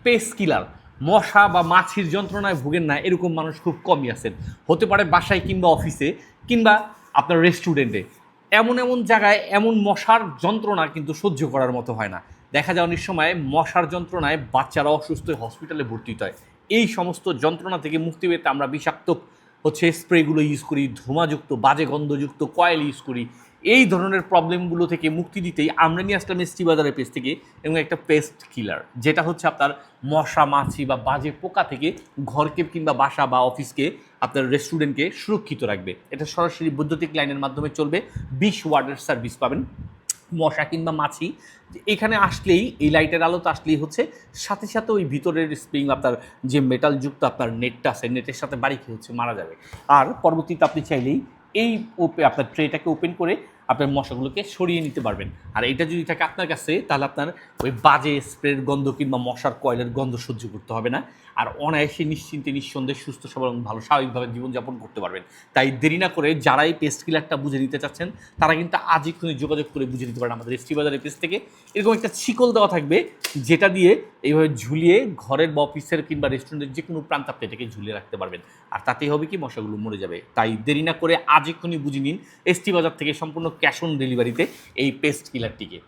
Paste কিলার, মশা বা মাছির যন্ত্রণায় ভোগেন না এরকম মানুষ খুব কমই আছেন। হতে পারে বাসায় কিংবা অফিসে কিংবা আপনার রেস্টুরেন্টে। এমন এমন জায়গায় এমন মশার যন্ত্রণা কিন্তু সহ্য করার মতো হয় না। দেখা যায় অনেক সময় মশার যন্ত্রণায় বাচ্চারা অসুস্থ হয়ে হসপিটালে ভর্তি হয়। এই সমস্ত যন্ত্রণা থেকে মুক্তি পেতে আমরা বিষাক্ত স্প্রেগুলো ইউজ করি, ধোঁয়াযুক্ত বাজে গন্ধযুক্ত কয়েল ইউজ করি। এই ধরনের প্রবলেমগুলো থেকে মুক্তি দিতেই আমরা নিয়ে আসলাম এসটি বাজারের পেজ থেকে এবং একটা পেস্ট কিলার, যেটা হচ্ছে আপনার মশা মাছি বা বাজে পোকা থেকে ঘরকে কিংবা বাসা বা অফিসকে আপনার রেস্টুরেন্টকে সুরক্ষিত রাখবে। এটা সরাসরি বৈদ্যুতিক লাইনের মাধ্যমে চলবে, 20 ওয়াটের সার্ভিস পাবেন। মশা কিংবা মাছি এখানে আসলেই, এই লাইটের আলোতে আসলেই হচ্ছে সাথে সাথে ওই ভিতরের স্প্রিং আপনার যে মেটালযুক্ত আপনার নেটটা আছে নেটের সাথে বাড়ি খেয়ে হচ্ছে মারা যাবে। আর পরবর্তীতে আপনি চাইলেই এই আপনার ট্রেটাকে ওপেন করে আপনার মশাগুলোকে সরিয়ে নিতে পারবেন। আর এটা যদি থাকে আপনার কাছে তাহলে আপনার ওই বাজে স্প্রের গন্ধ কিংবা মশার কয়েলের গন্ধ সহ্য করতে হবে না। আর অনায়াসে নিশ্চিন্তে নিঃসন্দেহে সুস্থ সবল এবং ভালো স্বাভাবিকভাবে জীবনযাপন করতে পারবেন। তাই দেরি না করে যারা এই পেস্ট কিলারটা বুঝে নিতে চাচ্ছেন তারা কিন্তু আজই খুনি যোগাযোগ করে বুঝে নিতে পারেন আমাদের এসটি বাজারের পেজ থেকে। এরকম একটা শিকল দেওয়া থাকবে যেটা দিয়ে এইভাবে ঝুলিয়ে ঘরের বা অফিসের কিংবা রেস্টুরেন্টের যে কোনো প্রান্ত আপনি এটাকে ঝুলিয়ে রাখতে পারবেন। আর তাতেই হবে কি মশাগুলো মরে যাবে। তাই দেরি না করে আজ এক্ষুনি বুঝে নিন এসটি বাজার থেকে সম্পূর্ণ ক্যাশ অন ডেলিভারিতে এই পেস্ট কিলারটিকে।